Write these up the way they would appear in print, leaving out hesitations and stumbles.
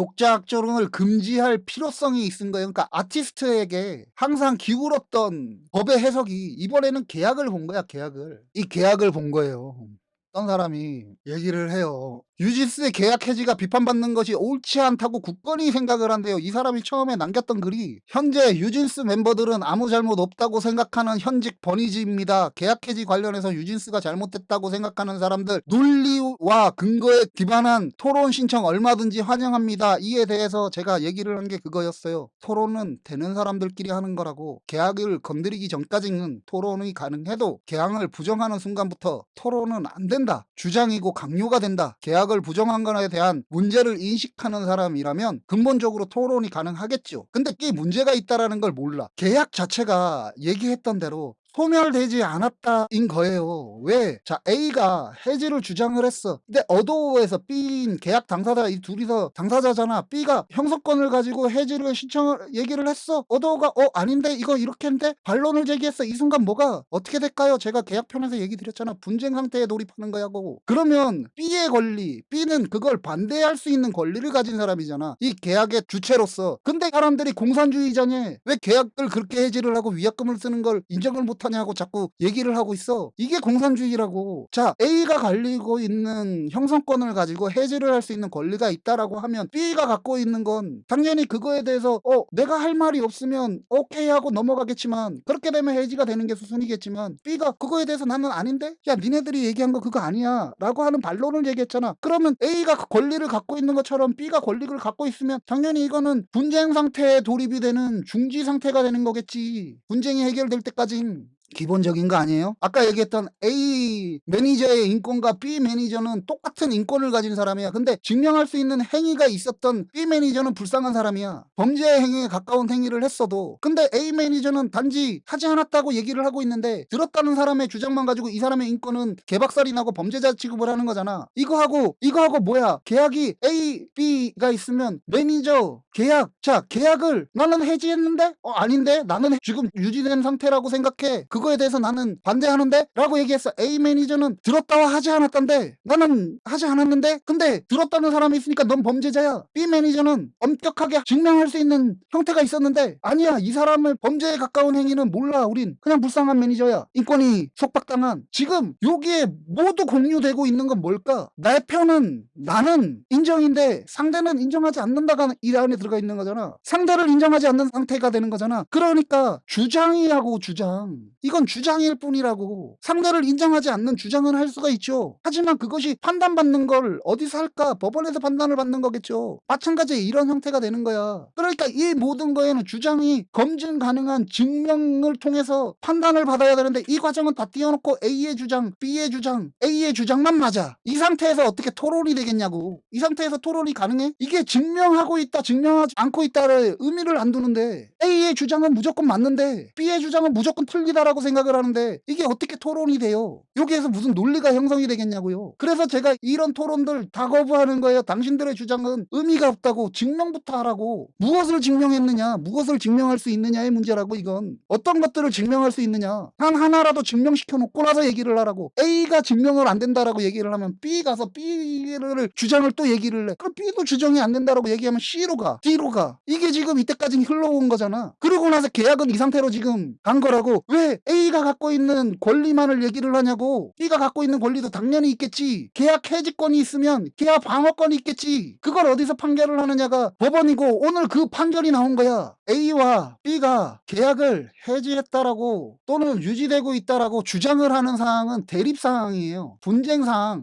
독자 학조를 금지할 필요성이 있은 거예요. 그러니까 아티스트에게 항상 기울었던 법의 해석이 이번에는 계약을 본 거야, 계약을. 이 계약을 본 거예요. 어떤 사람이 얘기를 해요. 유진스의 계약 해지가 비판받는 것이 옳지 않다고 굳건히 생각을 한대요. 이 사람이 처음에 남겼던 글이 현재 유진스 멤버들은 아무 잘못 없다고 생각하는 현직 버니즈입니다. 계약 해지 관련해서 유진스가 잘못됐다고 생각하는 사람들 논리와 근거에 기반한 토론 신청 얼마든지 환영합니다. 이에 대해서 제가 얘기를 한 게 그거였어요. 토론은 되는 사람들끼리 하는 거라고. 계약을 건드리기 전까지는 토론이 가능해도 계약을 부정하는 순간부터 토론은 안 된다. 주장이고 강요가 된다. 계약을 부정한 것에 대한 문제를 인식하는 사람이라면 근본적으로 토론이 가능하겠죠. 근데 이 문제가 있다라는 걸 몰라. 계약 자체가 얘기했던 대로 소멸되지 않았다인 거예요. 왜? 자, A가 해지를 주장을 했어. 근데 어도어에서 B인 계약 당사자 이 둘이서 당사자잖아. B가 형사권을 가지고 해지를 신청을 얘기를 했어. 어도어가 아닌데 이거 이렇게 했는데 반론을 제기했어. 이 순간 뭐가 어떻게 될까요? 제가 계약편에서 얘기 드렸잖아. 분쟁 상태에 돌입하는 거야고. 그러면 B의 권리, B는 그걸 반대할 수 있는 권리를 가진 사람이잖아. 이 계약의 주체로서. 근데 사람들이 공산주의자냐? 왜 계약을 그렇게 해지를 하고 위약금을 쓰는 걸 인정을 못 하냐고 자꾸 얘기를 하고 있어. 이게 공산주의라고. 자, A가 가지고 있는 형성권을 가지고 해지를 할 수 있는 권리가 있다라고 하면 B가 갖고 있는 건 당연히 그거에 대해서 내가 할 말이 없으면 오케이 하고 넘어가겠지만 그렇게 되면 해지가 되는 게 수순이겠지만 B가 그거에 대해서 나는 아닌데? 야, 니네들이 얘기한 거 그거 아니야 라고 하는 반론을 얘기했잖아. 그러면 A가 그 권리를 갖고 있는 것처럼 B가 권리를 갖고 있으면 당연히 이거는 분쟁 상태에 돌입이 되는 중지 상태가 되는 거겠지. 분쟁이 해결될 때까진. 기본적인 거 아니에요? 아까 얘기했던 A 매니저의 인권과 B 매니저는 똑같은 인권을 가진 사람이야. 근데 증명할 수 있는 행위가 있었던 B 매니저는 불쌍한 사람이야. 범죄 행위에 가까운 행위를 했어도. 근데 A 매니저는 단지 하지 않았다고 얘기를 하고 있는데 들었다는 사람의 주장만 가지고 이 사람의 인권은 개박살이 나고 범죄자 취급을 하는 거잖아. 이거하고 뭐야? 계약이 A, B가 있으면 매니저 계약. 자, 계약을 나는 해지했는데? 아닌데? 나는 지금 유지된 상태라고 생각해. 그거에 대해서 나는 반대하는데? 라고 얘기했어. A 매니저는 들었다와 하지 않았던데 나는 하지 않았는데? 근데 들었다는 사람이 있으니까 넌 범죄자야. B 매니저는 엄격하게 증명할 수 있는 형태가 있었는데 아니야. 이 사람을 범죄에 가까운 행위는 몰라. 우린 그냥 불쌍한 매니저야. 인권이 속박당한. 지금 여기에 모두 공유되고 있는 건 뭘까? 내 편은 나는 인정인데 상대는 인정하지 않는다가 이 안에 들어가 있는 거잖아. 상대를 인정하지 않는 상태가 되는 거잖아. 그러니까 주장이라고 주장. 이건 주장일 뿐이라고. 상대를 인정하지 않는 주장은 할 수가 있죠. 하지만 그것이 판단받는 걸 어디서 할까? 법원에서 판단을 받는 거겠죠. 마찬가지 이런 형태가 되는 거야. 그러니까 이 모든 거에는 주장이 검증 가능한 증명을 통해서 판단을 받아야 되는데 이 과정은 다 띄워놓고 A의 주장, B의 주장, A의 주장만 맞아. 이 상태에서 어떻게 토론이 되겠냐고. 이 상태에서 토론이 가능해? 이게 증명하고 있다, 증명하지 않고 있다를 의미를 안 두는데 A의 주장은 무조건 맞는데 B의 주장은 무조건 틀리다라고 생각을 하는데 이게 어떻게 토론이 돼요? 여기에서 무슨 논리가 형성이 되겠냐고요. 그래서 제가 이런 토론들 다 거부하는 거예요. 당신들의 주장은 의미가 없다고. 증명부터 하라고. 무엇을 증명했느냐, 무엇을 증명할 수 있느냐의 문제라고. 이건 어떤 것들을 증명할 수 있느냐 한 하나라도 증명시켜 놓고 나서 얘기를 하라고. A가 증명을 안 된다라고 얘기를 하면 B 가서 B를 주장을 또 얘기를 해. 그럼 B도 주장이 안 된다라고 얘기하면 C로 가, D로 가. 이게 지금 이때까지 흘러온 거잖아. 그러고 나서 계약은 이 상태로 지금 간 거라고. 왜 A가 갖고 있는 권리만을 얘기를 하냐고. B가 갖고 있는 권리도 당연히 있겠지. 계약 해지권이 있으면 계약 방어권이 있겠지. 그걸 어디서 판결을 하느냐가 법원이고 오늘 그 판결이 나온 거야. A와 B가 계약을 해지했다라고 또는 유지되고 있다라고 주장을 하는 사항은 대립사항이에요.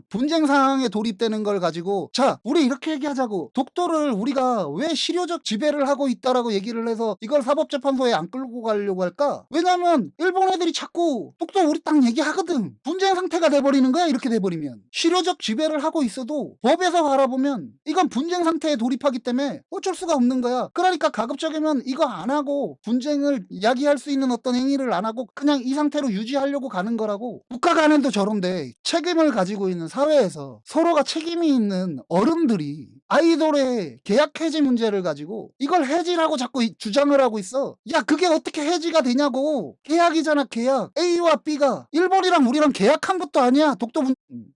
분쟁사항에 돌입되는 걸 가지고 자, 우리 이렇게 얘기하자고. 독도를 우리가 왜 실효적 지배를 하고 있다라고 얘기를 해서 이걸 사법재판소에 안 끌고 가려고 할까? 왜냐면 일본 애들이 자꾸 독도 우리 땅 얘기하거든. 분쟁 상태가 돼버리는 거야. 이렇게 돼버리면 실효적 지배를 하고 있어도 법에서 바라보면 이건 분쟁 상태에 돌입하기 때문에 어쩔 수가 없는 거야. 그러니까 가급적이면 이거 이거 안 하고 분쟁을 야기할 수 있는 어떤 행위를 안 하고 그냥 이 상태로 유지하려고 가는 거라고. 국가 간에도 저런데 책임을 가지고 있는 사회에서 서로가 책임이 있는 어른들이 아이돌의 계약 해지 문제를 가지고 이걸 해지라고 자꾸 주장을 하고 있어. 야, 그게 어떻게 해지가 되냐고. 계약이잖아, 계약. A와 B가 일본이랑 우리랑 계약한 것도 아니야. 독도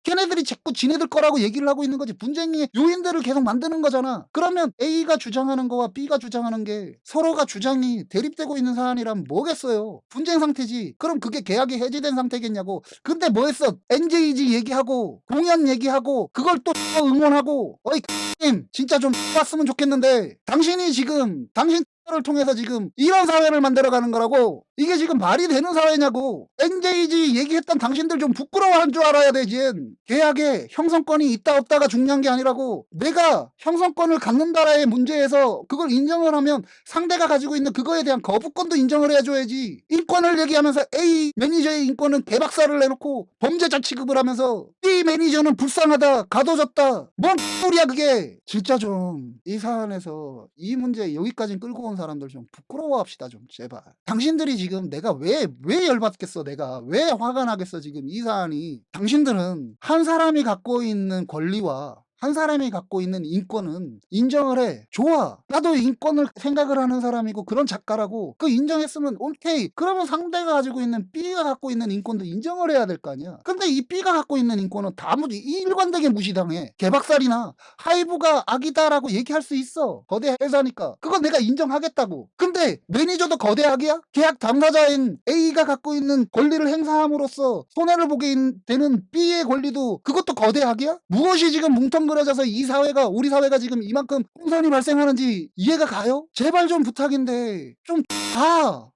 걔네들이 자꾸 지네들 거라고 얘기를 하고 있는 거지. 분쟁의 요인들을 계속 만드는 거잖아. 그러면 A가 주장하는 거와 B가 주장하는 게 서로가 주장이 대립되고 있는 사안이라면 뭐겠어요. 분쟁 상태지. 그럼 그게 계약이 해지된 상태겠냐고. 근데 뭐 했어? NJG 얘기하고 공연 얘기하고 그걸 또 응원하고. 어이 님 진짜 좀 봤으면 좋겠는데 당신이 지금 당신 를 통해서 지금 이런 사회를 만들어가는 거라고. 이게 지금 말이 되는 사회냐고. NJG 얘기했던 당신들 좀 부끄러워한 줄 알아야 되지. 계약에 형성권이 있다 없다가 중요한 게 아니라고. 내가 형성권을 갖는다라의 문제에서 그걸 인정을 하면 상대가 가지고 있는 그거에 대한 거부권도 인정을 해줘야지. 인권을 얘기하면서 A 매니저의 인권은 개박살을 내놓고 범죄자 취급을 하면서 B 매니저는 불쌍하다 가둬졌다. 뭔 소리야 그게. 진짜 좀 이 사안에서 이 문제 여기까지 끌고 온 사람들 좀 부끄러워합시다 좀 제발. 당신들이 지금 내가 왜 열받겠어. 내가 왜 화가 나겠어. 지금 이 사안이. 당신들은 한 사람이 갖고 있는 권리와 한 사람이 갖고 있는 인권은 인정을 해. 좋아. 나도 인권을 생각을 하는 사람이고 그런 작가라고. 그 인정했으면 오케이. 그러면 상대가 가지고 있는 B가 갖고 있는 인권도 인정을 해야 될 거 아니야. 근데 이 B가 갖고 있는 인권은 다 일관되게 무시당해. 개박살이나 하이브가 악이다라고 얘기할 수 있어. 거대 회사니까. 그건 내가 인정하겠다고. 근데 매니저도 거대 악이야? 계약 당사자인 A가 갖고 있는 권리를 행사함으로써 손해를 보게 되는 B의 권리도 그것도 거대 악이야? 무엇이 지금 뭉텅그려져서 이 사회가 우리 사회가 지금 이만큼 혼선이 발생하는지 이해가 가요? 제발 좀 부탁인데 좀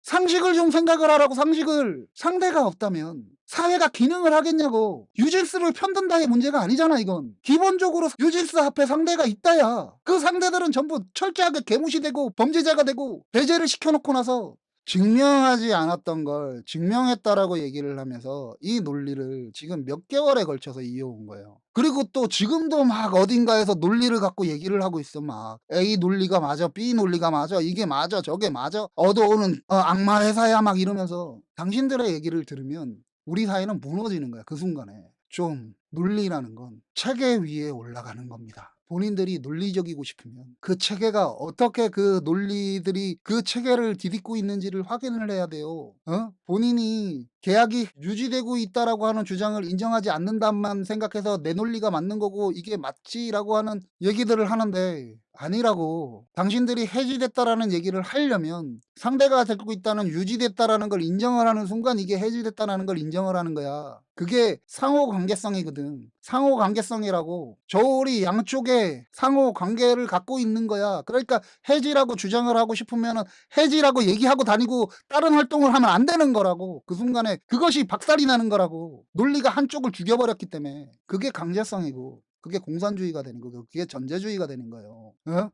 상식을 좀 생각을 하라고. 상식을. 상대가 없다면 사회가 기능을 하겠냐고. 유질스를 편든다의 문제가 아니잖아 이건. 기본적으로 유질스 앞에 상대가 있다야. 그 상대들은 전부 철저하게 개무시되고 범죄자가 되고 배제를 시켜놓고 나서 증명하지 않았던 걸 증명했다라고 얘기를 하면서 이 논리를 지금 몇 개월에 걸쳐서 이어온 거예요. 그리고 또 지금도 막 어딘가에서 논리를 갖고 얘기를 하고 있어. 막 A 논리가 맞아, B 논리가 맞아, 이게 맞아, 저게 맞아, 얻어오는 악마 회사야 막 이러면서. 당신들의 얘기를 들으면 우리 사회는 무너지는 거야. 그 순간에. 좀 논리라는 건 체계 위에 올라가는 겁니다. 본인들이 논리적이고 싶으면 그 체계가 어떻게 그 논리들이 그 체계를 디딛고 있는지를 확인을 해야 돼요. 본인이 계약이 유지되고 있다라고 하는 주장을 인정하지 않는다만 생각해서 내 논리가 맞는 거고 이게 맞지라고 하는 얘기들을 하는데 아니라고. 당신들이 해지됐다라는 얘기를 하려면 상대가 되고 있다는 유지됐다라는 걸 인정을 하는 순간 이게 해지됐다라는 걸 인정을 하는 거야. 그게 상호 관계성이거든. 상호 관계성이라고. 저울이 양쪽에 상호 관계를 갖고 있는 거야. 그러니까 해지라고 주장을 하고 싶으면 해지라고 얘기하고 다니고 다른 활동을 하면 안 되는 거라고. 그 순간에 그것이 박살이 나는 거라고. 논리가 한쪽을 죽여버렸기 때문에. 그게 강제성이고 그게 공산주의가 되는 거고 그게 전제주의가 되는 거예요.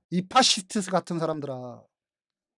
이 파시스트 같은 사람들아.